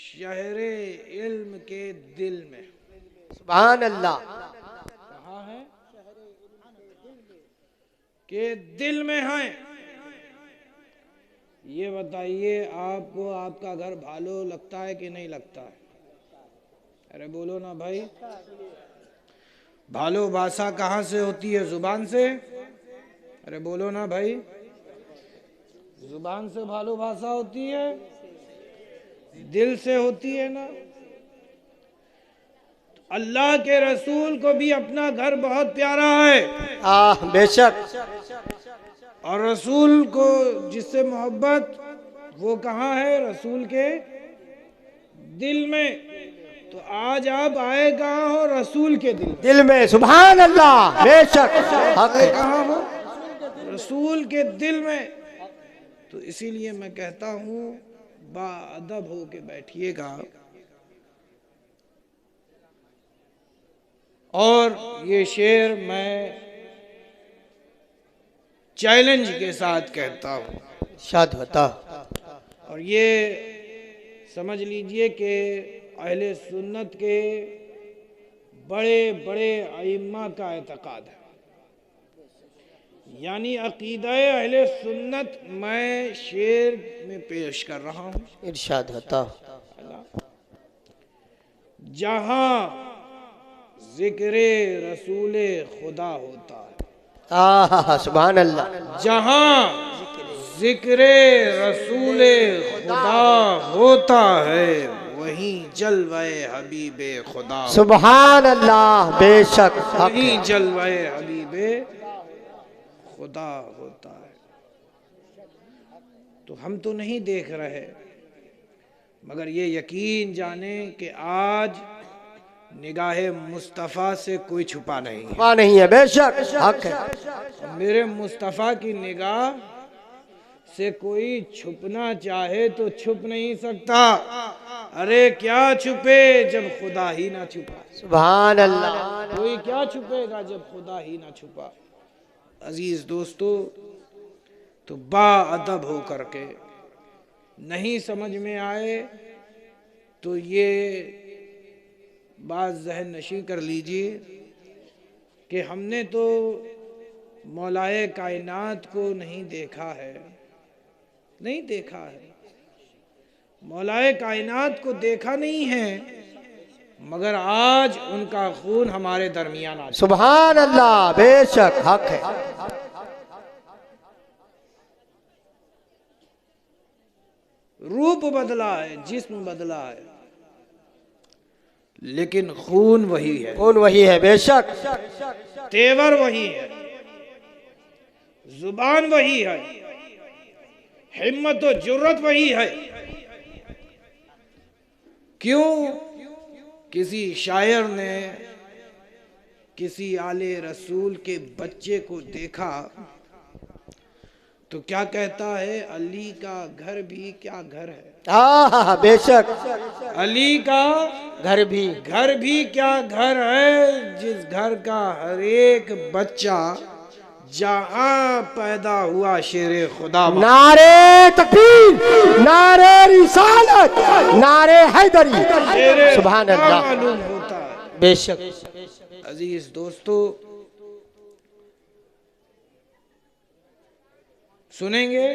شہر علم کے دل میں. سبحان اللہ. کہاں ہے؟ کہ دل میں ہیں. یہ بتائیے آپ کو آپ کا گھر بھالو لگتا ہے کہ نہیں لگتا ہے؟ ارے بولو نا بھائی. بھالو بھاشا کہاں سے ہوتی ہے؟ زبان سے. ارے بولو نا بھائی. زبان سے بھالو بھاشا ہوتی ہے؟ دل سے ہوتی ہے نا. اللہ کے رسول کو بھی اپنا گھر بہت پیارا ہے. بے شک. اور رسول کو جس سے محبت وہ کہاں ہے؟ رسول کے دل میں. تو آج آپ آئے کہاں ہو؟ رسول کے دل میں. دل میں. سبحان اللہ. بے شک. حق آئے ہے. کہاں ہو؟ رسول کے دل میں. تو اسی لیے میں کہتا ہوں با ادب ہو کے بیٹھیے گا. اور یہ شعر میں چیلنج کے ساتھ کہتا ہوں. ارشاد ہوتا. اور یہ سمجھ لیجئے کہ اہل سنت کے بڑے بڑے ائمہ کا اعتقاد ہے. یعنی عقیدہ اہل سنت میں شعر میں پیش کر رہا ہوں. ارشاد ہوتا. جہاں ذکر رسول خدا ہوتا ہے. سبحان اللہ. جہاں ذکر رسول خدا ہوتا ہے وہیں جلوہ حبیب خدا. سبحان اللہ. بے شک. حق ہے. وہیں جلوہ حبیب خدا ہوتا ہے. تو ہم تو نہیں دیکھ رہے مگر یہ یقین جانیں کہ آج نگاہ مصطفیٰ سے کوئی چھپا نہیں ہے. وہاں نہیں ہے. بے شک. حق ہے. میرے مصطفیٰ کی نگاہ سے کوئی چھپنا چاہے تو چھپ نہیں سکتا. ارے کیا چھپے جب خدا ہی نہ چھپا. سبحان اللہ. کوئی کیا چھپے گا جب خدا ہی نہ چھپا. عزیز دوستو، تو با ادب ہو کر کے نہیں سمجھ میں آئے تو یہ بات ذہن نشین کر لیجئے کہ ہم نے تو مولائے کائنات کو نہیں دیکھا ہے. نہیں دیکھا ہے. مولائے کائنات کو دیکھا نہیں ہے مگر آج ان کا خون ہمارے درمیان آتا ہے. سبحان اللہ. بے شک. حق ہے. روپ بدلا ہے، جسم بدلا ہے، لیکن خون وہی ہے. کون وہی ہے. بے شک. تیور وہی ہے، زبان وہی ہے، ہمت و جرت وہی ہے. کیوں؟ کسی شاعر نے کسی آل رسول کے بچے کو دیکھا تو کیا کہتا ہے؟ علی کا گھر بھی کیا گھر ہے. بے شک. علی کا گھر بھی. گھر بھی کیا گھر ہے جس گھر کا ہر ایک بچہ جہاں پیدا ہوا شیر خدا. نعرے تکبیر. نعرے رسالت. نعرے حیدری. سبحان اللہ. معلوم ہوتا ہے. بے شک. عزیز دوستو، سنیں گے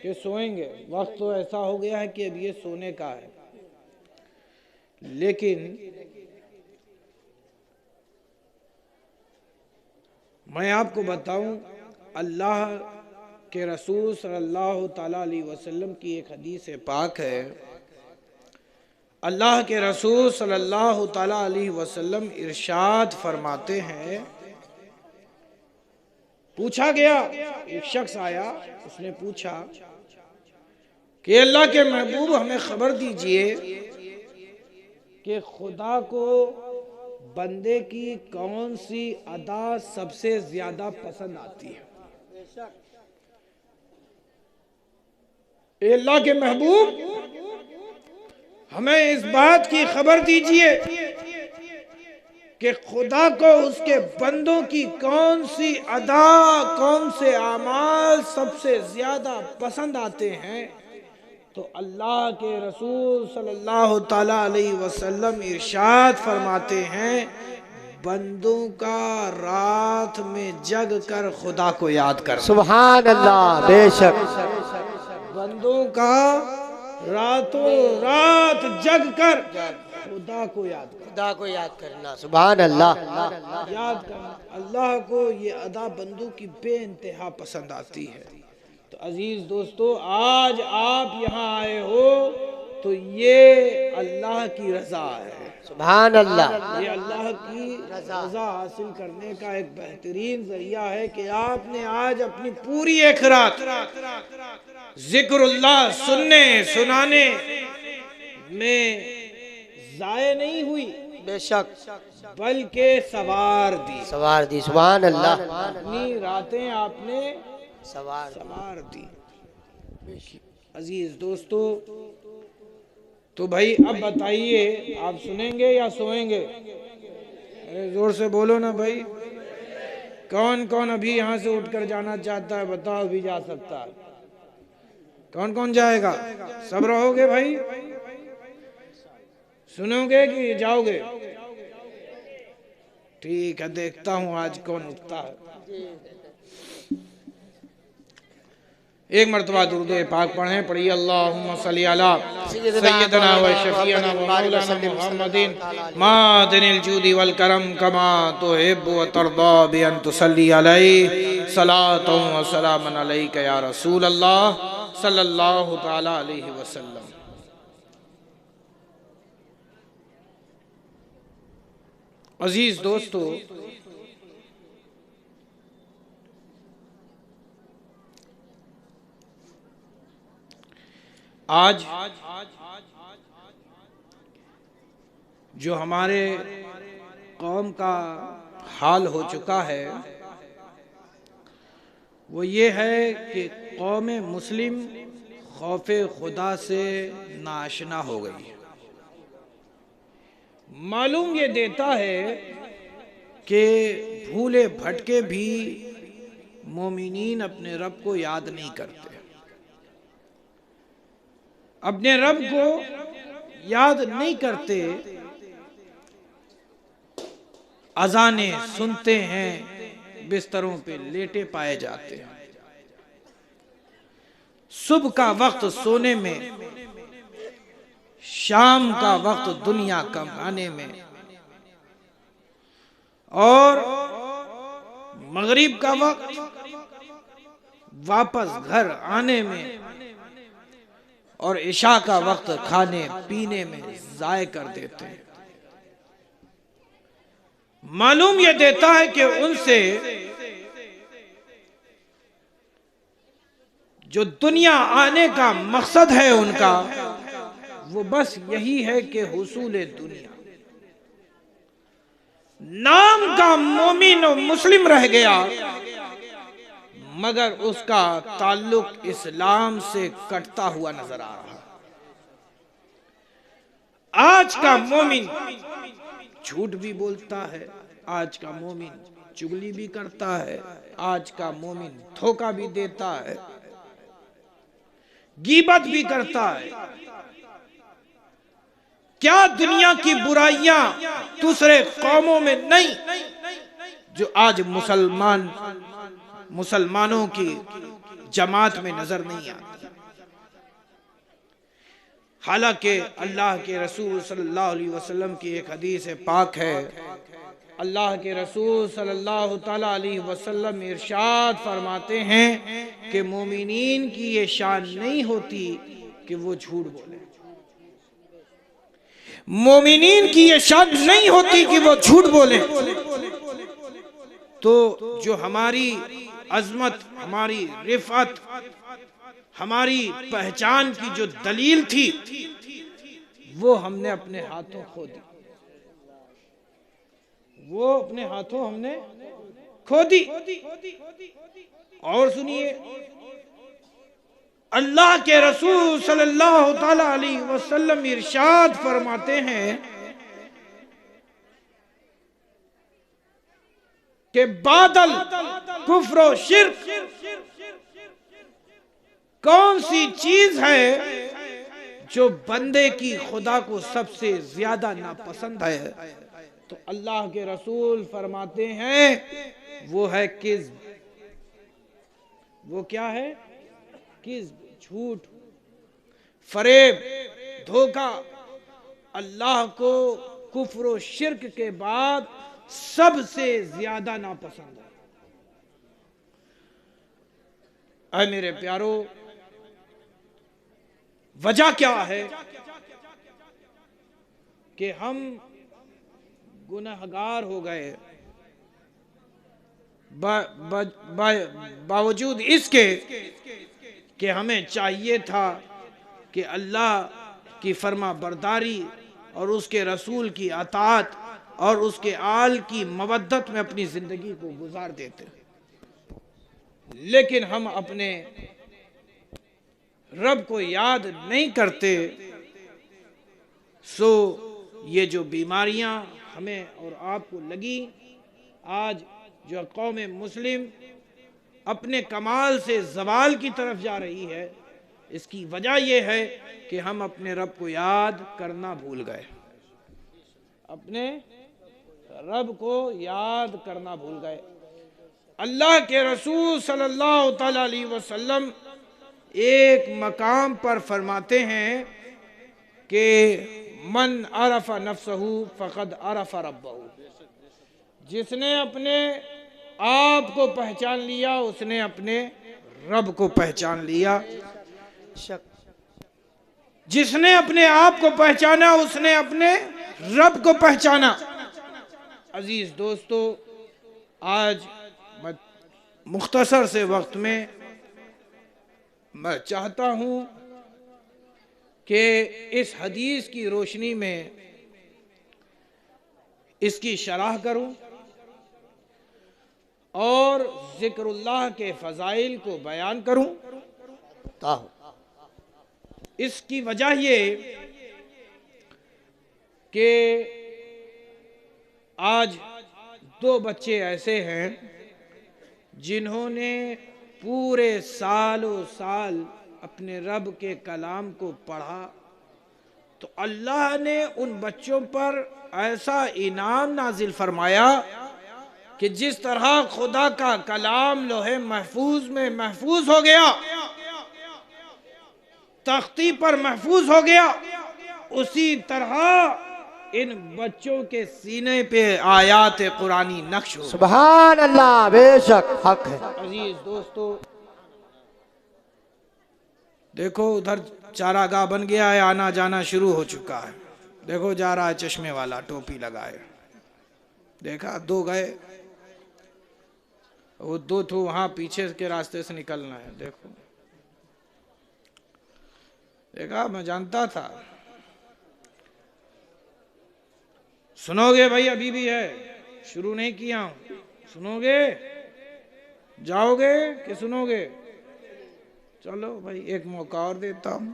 کہ سوئیں گے؟ وقت تو ایسا ہو گیا ہے کہ اب یہ سونے کا ہے. لیکن میں آپ کو بتاؤں، اللہ کے رسول صلی اللہ تعالیٰ علیہ وسلم کی ایک حدیث پاک ہے. اللہ کے رسول صلی اللہ تعالیٰ علیہ وسلم ارشاد فرماتے ہیں، پوچھا گیا، ایک شخص آیا، اس نے پوچھا کہ اللہ کے محبوب ہمیں خبر دیجئے کہ خدا کو بندے کی کون سی ادا سب سے زیادہ پسند آتی ہے. اے اللہ کے محبوب ہمیں اس بات کی خبر دیجئے کہ خدا کو اس کے بندوں کی کون سی ادا، کون سے اعمال سب سے زیادہ پسند آتے ہیں. تو اللہ کے رسول صلی اللہ تعالیٰ علیہ وسلم ارشاد فرماتے ہیں بندوں کا رات میں جگ کر خدا کو یاد کرنا. سبحان اللہ، بے شک. بندوں کا راتوں رات جگ کر خدا کو یاد کرنا. خدا کو یاد کرنا. سبحان اللہ. یاد کرنا اللہ کو، یہ ادا بندوں کی بے انتہا پسند آتی ہے. تو عزیز دوستو، آج آپ یہاں آئے ہو تو یہ اللہ کی رضا ہے. سبحان اللہ. یہ اللہ کی رضا حاصل کرنے کا ایک بہترین ذریعہ ہے کہ آپ نے آج اپنی پوری ایک رات ذکر اللہ سننے سنانے میں ضائع نہیں ہوئی، بے شک، بلکہ سوار دی. سوار دی. سبحان اللہ. اپنی راتیں آپ نے سوار دی. عزیز دوستو، تو بھائی اب بتائیے آپ سنیں گے یا سوئیں گے؟ زور سے بولو نا بھائی. کون کون ابھی یہاں سے اٹھ کر جانا چاہتا ہے؟ بتاؤ بھی جا سکتا ہے. کون کون جائے گا؟ سب رہو گے بھائی؟ سنو گے کہ جاؤ گے؟ ٹھیک ہے، دیکھتا ہوں آج کون اٹھتا ہے. ایک مرتبہ درود پاک پڑھیں. پڑھیے اللہم صلی علی سیدنا و شفیعنا و مولانا محمد معدن الجود والکرم کما تحب و ترضا بان تصلی علیہ صلاۃ و سلام علیک یا رسول اللہ صلی اللہ تعالی علیہ وسلم. عزیز دوستو، آج جو ہمارے قوم کا حال ہو چکا ہے وہ یہ ہے کہ قوم مسلم خوف خدا سے ناآشنا ہو گئی. معلوم یہ دیتا ہے کہ بھولے بھٹکے بھی مومنین اپنے رب کو یاد نہیں کرتے، اپنے رب کو یاد نہیں کرتے. اذانیں سنتے ہیں، بستروں پہ لیٹے پائے جاتے ہیں. صبح کا وقت سونے میں، شام کا وقت دنیا کمانے میں، اور مغرب کا وقت واپس گھر آنے میں، اور عشاء کا وقت کھانے پینے میں ضائع کر دیتے ہیں. معلوم یہ دیتا ہے کہ ان سے جو دنیا آنے کا مقصد ہے ان کا، وہ بس یہی ہے کہ حصول دنیا. نام کا مومن و مسلم رہ گیا، مگر اس کا تعلق اسلام سے کٹتا ہوا نظر آ رہا. آج کا مومن جھوٹ بھی بولتا ہے، آج کا مومن چگلی بھی کرتا ہے، آج کا مومن دھوکہ بھی دیتا ہے، غیبت بھی کرتا ہے. کیا دنیا کی برائیاں دوسرے قوموں میں نہیں جو آج مسلمانوں کی جماعت میں نظر نہیں آتی؟ حالانکہ اللہ کے رسول صلی اللہ علیہ وسلم کی ایک حدیث پاک ہے. اللہ کے رسول صلی اللہ تعالی علیہ وسلم ارشاد فرماتے ہیں کہ مومنین کی یہ شان نہیں ہوتی کہ وہ جھوٹ بولیں. مومنین کی یہ شان نہیں ہوتی کہ وہ جھوٹ بولیں. تو جو ہماری عظمت، ہماری رفعت، ہماری پہچان کی جو دلیل تھی، وہ ہم نے اپنے ہاتھوں کھو دی. وہ اپنے ہاتھوں ہم نے کھو دی. اور سنیے، اللہ کے رسول صلی اللہ تعالی علیہ وسلم ارشاد فرماتے ہیں کہ بادل کفر و شرک کون سی چیز ہے جو بندے کی خدا کو سب سے زیادہ ناپسند ہے تو اللہ کے رسول فرماتے ہیں وہ ہے کذب. وہ کیا ہے؟ کذب، جھوٹ، فریب، دھوکہ. اللہ کو کفر و شرک کے بعد سب سے زیادہ ناپسند ہے. اے میرے پیارو، وجہ کیا ہے کہ ہم گنہگار ہو گئے باوجود اس کے کہ ہمیں چاہیے تھا کہ اللہ کی فرما برداری اور اس کے رسول کی اطاعت اور اس کے آل کی مودت میں اپنی زندگی کو گزار دیتے، لیکن ہم اپنے رب کو یاد نہیں کرتے. سو یہ جو بیماریاں ہمیں اور آپ کو لگی، آج جو قوم مسلم اپنے کمال سے زوال کی طرف جا رہی ہے، اس کی وجہ یہ ہے کہ ہم اپنے رب کو یاد کرنا بھول گئے. اپنے رب کو یاد کرنا بھول گئے. اللہ کے رسول صلی اللہ تعالی علیہ وسلم ایک مقام پر فرماتے ہیں کہ من عرف نفسہ فقد عرف ربہ. جس نے اپنے آپ کو پہچان لیا اس نے اپنے رب کو پہچان لیا. جس نے اپنے آپ کو پہچانا اس نے اپنے رب کو پہچانا. عزیز دوستو، آج مختصر سے وقت میں میں چاہتا ہوں کہ اس حدیث کی روشنی میں اس کی شرح کروں اور ذکر اللہ کے فضائل کو بیان کروں. اس کی وجہ یہ کہ آج دو بچے ایسے ہیں جنہوں نے پورے سال و سال اپنے رب کے کلام کو پڑھا تو اللہ نے ان بچوں پر ایسا انعام نازل فرمایا کہ جس طرح خدا کا کلام لوح محفوظ میں محفوظ ہو گیا، تختی پر محفوظ ہو گیا، اسی طرح ان بچوں کے سینے پہ آیات قرآنی نقش ہو. سبحان اللہ، بے شک حق ہے. عزیز دوستو، دیکھو ادھر چاراگاہ بن گیا ہے، آنا جانا شروع ہو چکا ہے. دیکھو جا رہا ہے چشمے والا، ٹوپی لگائے. دیکھا دو گئے، وہ دو تو وہاں پیچھے کے راستے سے نکلنا ہے. دیکھو دیکھا، میں جانتا تھا. سنو گے بھائی؟ ابھی بھی ہے، شروع نہیں کیا ہوں. سنو گے؟ جاؤ گے کہ سنو گے؟ چلو بھائی ایک موقع اور دیتا ہوں.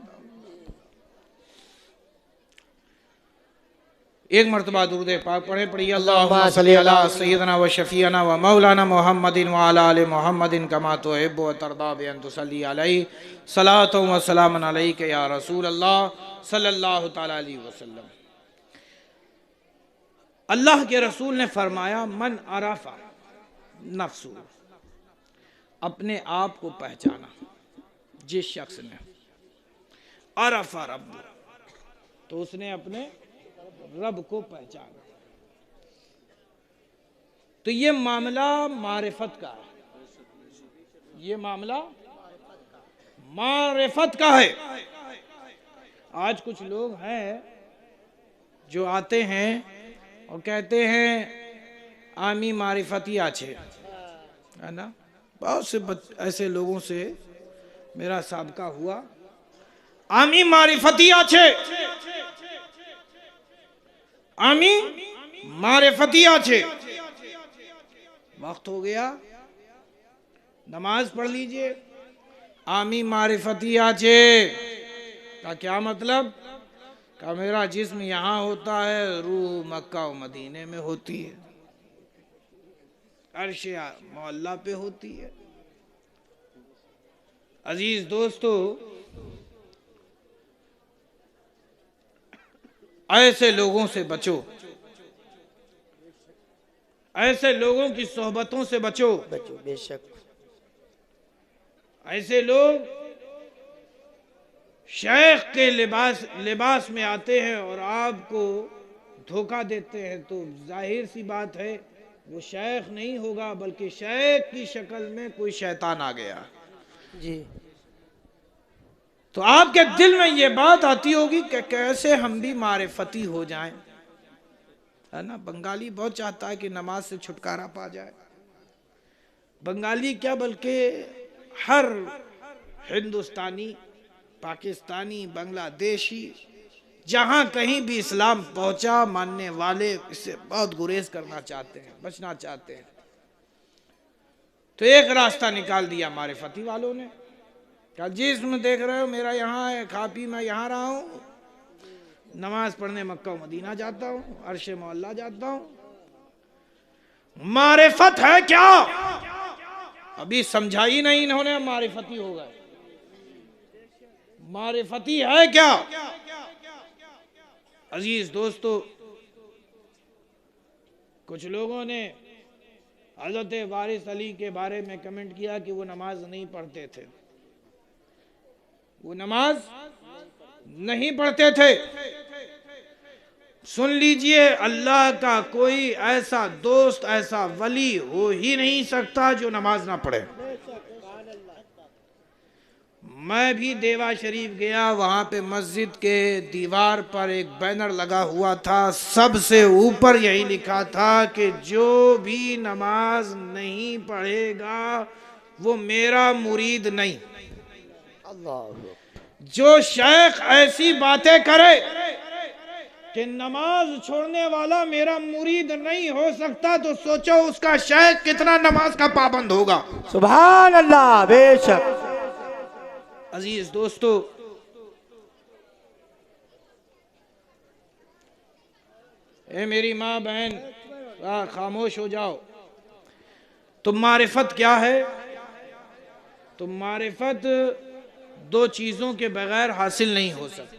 ایک مرتبہ درود پاک پڑھیں. پڑھیے اللہم صلی علی سیدنا و شفیعنا و مولانا محمد و علی آل محمد کما تحب و ترضی بان تصلی علیہ صلاۃ و سلام علیک یا رسول اللہ صلی اللہ تعالی علیہ وسلم. اللہ کے رسول نے فرمایا من عرف نفسہ، اپنے آپ کو پہچانا. جس شخص نے عرف رب، تو اس نے اپنے رب کو پہچانا. تو یہ معاملہ معرفت کا ہے. یہ معاملہ معرفت کا ہے. آج کچھ لوگ ہیں جو آتے ہیں اور کہتے ہیں آمی معرفتی آچھے، ہے نا. بہت سے ایسے لوگوں سے میرا سابقہ ہوا. آمی معرفتی آچھے، آمی معرفتی آچھے. وقت ہو گیا، نماز پڑھ لیجئے. آمی معرفتی آچھے کا کیا مطلب؟ کہ میرا جسم یہاں ہوتا ہے، روح مکہ و مدینے میں ہوتی ہے، عرش معلیٰ پہ ہوتی ہے. عزیز دوستو، ایسے لوگوں سے بچو، ایسے لوگوں کی صحبتوں سے بچو۔ بچو بے شک۔ ایسے لوگ شیخ کے لباس میں آتے ہیں اور آپ کو دھوکہ دیتے ہیں، تو ظاہر سی بات ہے وہ شیخ نہیں ہوگا، بلکہ شیخ کی شکل میں کوئی شیطان آ گیا۔ جی تو آپ کے دل میں یہ بات آتی ہوگی کہ کیسے ہم بھی معرفتی ہو جائیں، ہے نا؟ بنگالی بہت چاہتا ہے کہ نماز سے چھٹکارا پا جائے۔ بنگالی کیا بلکہ ہر ہندوستانی، پاکستانی، بنگلہ دیشی، جہاں کہیں بھی اسلام پہنچا، ماننے والے اس سے بہت گریز کرنا چاہتے ہیں، بچنا چاہتے ہیں۔ تو ایک راستہ نکال دیا معرفتی والوں نے، کہا جی اس میں دیکھ رہے ہو میرا یہاں ہے، کھا پی میں یہاں رہا ہوں، نماز پڑھنے مکہ و مدینہ جاتا ہوں، عرش معلیٰ جاتا ہوں۔ معرفت ہے کیا؟ ابھی سمجھائی نہیں انہوں نے، معرفتی ہو گئے۔ معرفتی ہے کیا؟ عزیز دوستو، کچھ لوگوں نے حضرت وارث علی کے بارے میں کمنٹ کیا کہ وہ نماز نہیں پڑھتے تھے، وہ نماز نہیں پڑھتے تھے۔ سن لیجئے، اللہ کا کوئی ایسا دوست، ایسا ولی ہو ہی نہیں سکتا جو نماز نہ پڑھے۔ میں بھی دیوا شریف گیا، وہاں پہ مسجد کے دیوار پر ایک بینر لگا ہوا تھا، سب سے اوپر یہی لکھا تھا کہ جو بھی نماز نہیں پڑھے گا وہ میرا مرید نہیں۔ اللہ، جو شیخ ایسی باتیں کرے کہ نماز چھوڑنے والا میرا مرید نہیں ہو سکتا، تو سوچو اس کا شیخ کتنا نماز کا پابند ہوگا۔ سبحان اللہ، بے شک۔ عزیز دوستو، اے میری ماں بہن، خاموش ہو جاؤ۔ تو معرفت کیا ہے؟ تو معرفت دو چیزوں کے بغیر حاصل نہیں ہو سکتی۔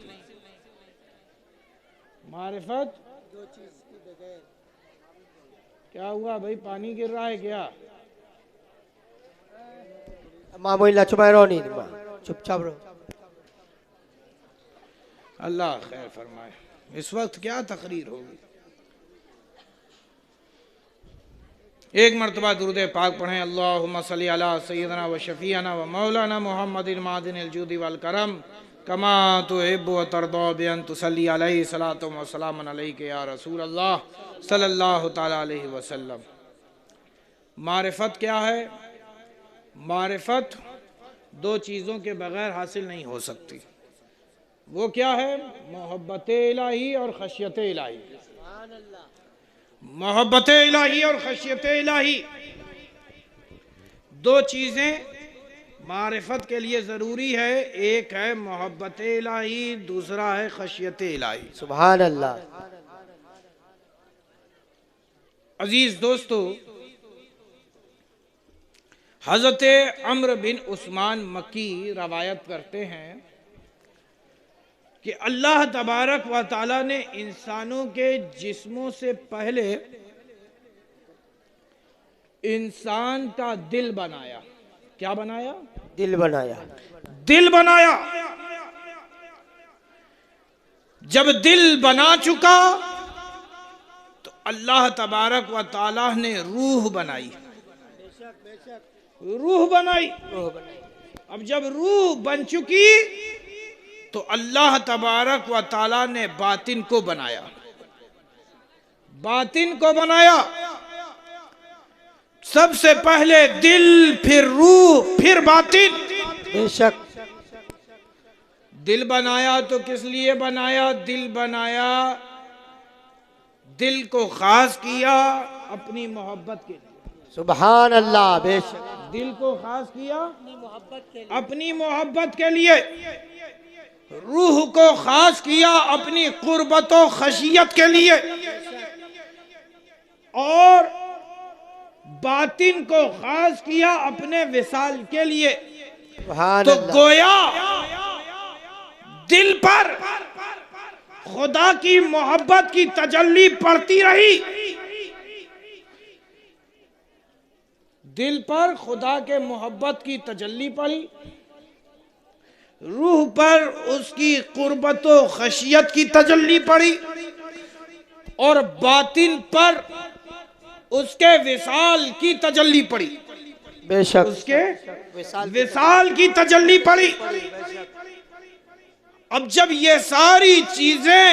معرفت دو چیز کے بغیر۔ کیا ہوا بھائی، پانی گر رہا ہے کیا؟ معمولی چھپائے رہو، نہیں چپ چاپ رہو۔ اللہ خیر فرمائے۔ اس وقت کیا تقریر ہوگی؟ ایک مرتبہ درود پاک پڑھیں، اللہم صلی علی سیدنا و شفیعنا و مولانا محمد المعدن الجود والکرم کما تحب و ترضی بان تصلی علیہ صلاۃ و سلام علیک یا رسول اللہ صلی اللہ تعالی علیہ وسلم۔ معرفت کیا ہے؟ معرفت دو چیزوں کے بغیر حاصل نہیں ہو سکتی۔ وہ کیا ہے؟ محبت الہی اور خشیت الہی۔ محبت الہی اور خشیت الہی، دو چیزیں معرفت کے لیے ضروری ہے۔ ایک ہے محبت الہی، دوسرا ہے خشیت الہی۔ سبحان اللہ۔ عزیز دوستو، حضرت عمرو بن عثمان مکی روایت کرتے ہیں کہ اللہ تبارک و تعالی نے انسانوں کے جسموں سے پہلے انسان کا دل بنایا۔ کیا بنایا؟ دل بنایا۔ دل بنایا۔ جب دل بنا چکا تو اللہ تبارک و تعالی نے روح بنائی۔ روح بنائی۔ اب جب روح بن چکی تو اللہ تبارک و تعالی نے باطن کو بنایا۔ باطن کو بنایا، سب سے پہلے دل، پھر روح، پھر باطن۔ بے شک۔ دل بنایا تو کس لیے بنایا؟ دل بنایا، دل کو خاص کیا اپنی محبت کے لیے۔ سبحان اللہ، بے شک۔ دل کو خاص کیا اپنی محبت کے لیے، روح کو خاص کیا اپنی قربت و خشیت کے لیے، اور باطن کو خاص کیا اپنے وصال کے لیے۔ سبحان تو اللہ۔ گویا دل پر خدا کی محبت کی تجلی پڑتی رہی، دل پر خدا کے محبت کی تجلی پڑی، روح پر اس کی قربت و خشیت کی تجلی پڑی، اور باطن پر اس کے وصال کی تجلی پڑی، بے شک اس کے وصال کی تجلی پڑی۔ اب جب یہ ساری چیزیں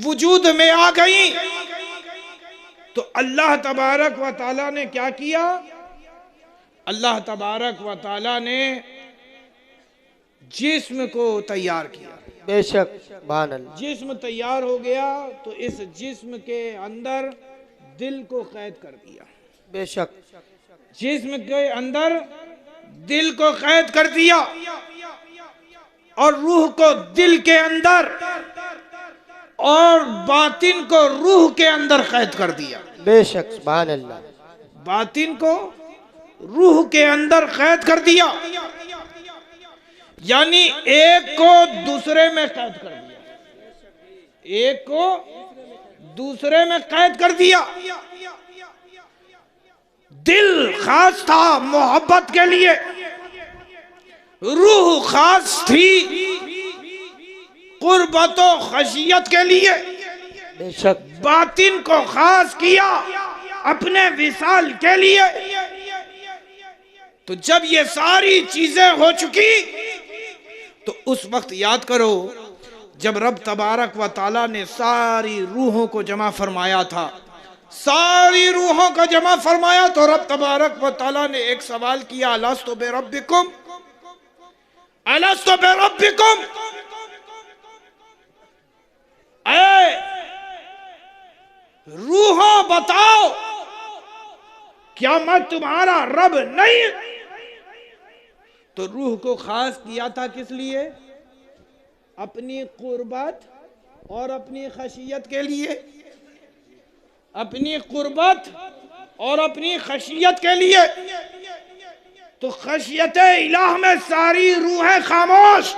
وجود میں آ گئیں تو اللہ تبارک و تعالیٰ نے کیا کیا؟ اللہ تبارک و تعالیٰ نے جسم کو تیار کیا۔ بے شک سبحان اللہ۔ جسم تیار ہو گیا تو اس جسم کے اندر دل کو قید کر دیا، بے شک جسم کے اندر دل کو قید کر دیا، اور روح کو دل کے اندر اور باطن کو روح کے اندر قید کر دیا، بے شک سبحان اللہ۔ باطن کو روح کے اندر قید کر دیا، یعنی ایک کو دوسرے میں قید کر دیا، ایک کو دوسرے میں قید کر دیا۔ دل خاص تھا محبت کے لیے، روح خاص تھی قربت و خشیت کے لیے، بے شک باطن کو خاص کیا اپنے وصال کے لیے۔ تو جب یہ ساری چیزیں ہو چکی تو اس وقت یاد کرو جب رب تبارک و تعالیٰ نے ساری روحوں کو جمع فرمایا تھا، ساری روحوں کو جمع فرمایا تو رب تبارک و تعالیٰ نے ایک سوال کیا، الستُ بربکم، الستُ بربکم، اے روحوں بتاؤ کیا میں تمہارا رب نہیں؟ تو روح کو خاص کیا تھا کس لیے؟ اپنی قربت اور اپنی خشیت کے لیے، اپنی قربت اور اپنی خشیت کے لیے۔ تو خشیت الہ میں ساری روحیں خاموش،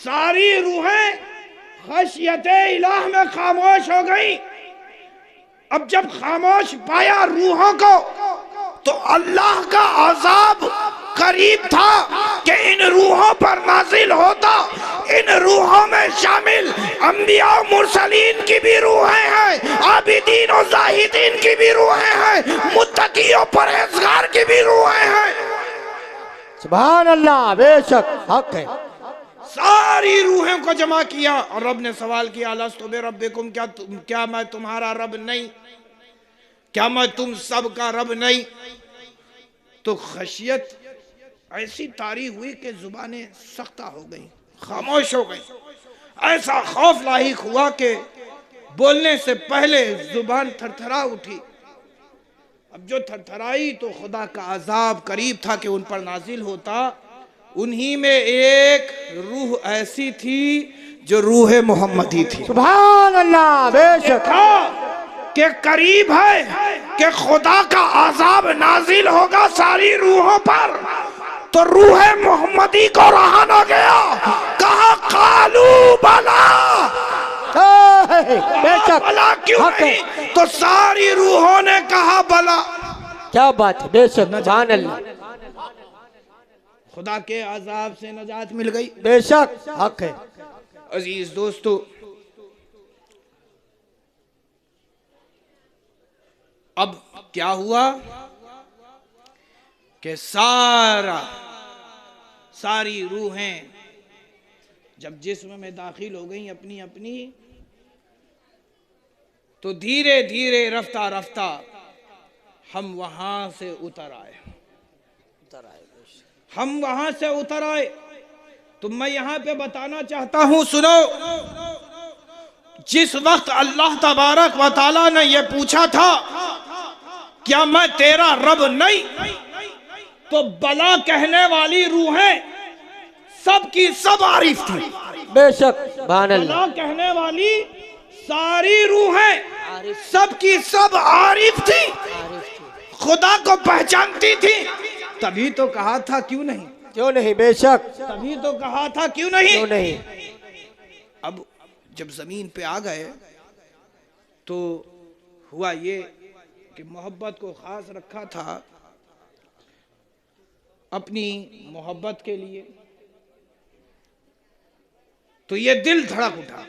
ساری روحیں خشیت الہ میں خاموش ہو گئی۔ اب جب خاموش پایا روحوں کو تو اللہ کا عذاب قریب تھا کہ ان روحوں پر نازل ہوتا۔ ان روحوں میں شامل انبیاء و مرسلین کی بھی روحیں ہیں، عابدین و زاہدین کی بھی روحیں ہیں، متقی و پرہیزگار کی بھی روحیں ہیں۔ سبحان اللہ، بے شک حق ہے۔ ساری روحوں کو جمع کیا اور رب نے سوال کیا، الستُ بربکم، کیا میں تمہارا رب نہیں؟ کیا میں تم سب کا رب نہیں؟ تو خشیت ایسی طاری ہوئی کہ زبانیں سختہ ہو گئیں، خاموش ہو گئیں، ایسا خوف لاحق ہوا کہ بولنے سے پہلے زبان تھرتھرا اٹھی۔ اب جو تھرتھرائی تو خدا کا عذاب قریب تھا کہ ان پر نازل ہوتا۔ انہی میں ایک روح ایسی تھی جو روح محمدی تھی، سبحان اللہ، بے شک تھا کہ قریب ہے کہ خدا کا عذاب نازل ہوگا ساری روحوں پر۔ تو روح محمدی کو رہا نہ گیا، کہا قالو بلا، بے شک بلا کیوں حق ہے۔ نہیں؟ تو ساری روحوں نے کہا بلا۔ کیا بات ہے، بے شک سبحان اللہ، خدا کے عذاب سے نجات مل گئی۔ بے شک حق ہے۔ عزیز دوستو، اب کیا ہوا کہ ساری روحیں جب جسم میں داخل ہو گئیں اپنی اپنی، تو دھیرے دھیرے رفتہ رفتہ ہم وہاں سے اتر آئے، ہم وہاں سے اتر آئے۔ تو میں یہاں پہ بتانا چاہتا ہوں، سنو، جس وقت اللہ تبارک و تعالیٰ نے یہ پوچھا تھا کیا میں تیرا رب نہیں، تو بلا کہنے والی روحیں سب کی سب عارف تھی، بے شک سبحان اللہ، بلا کہنے والی ساری روحیں سب کی سب عارف تھی، خدا کو پہچانتی تھی۔ تبھی تو کہا تھا کیوں نہیں، کیوں نہیں، بے شک تبھی تو کہا تھا کیوں نہیں۔ کیوں نہیں۔ اب جب زمین پہ آ گئے تو ہوا یہ کہ محبت کو خاص رکھا تھا اپنی محبت کے لیے، تو یہ دل دھڑک اٹھا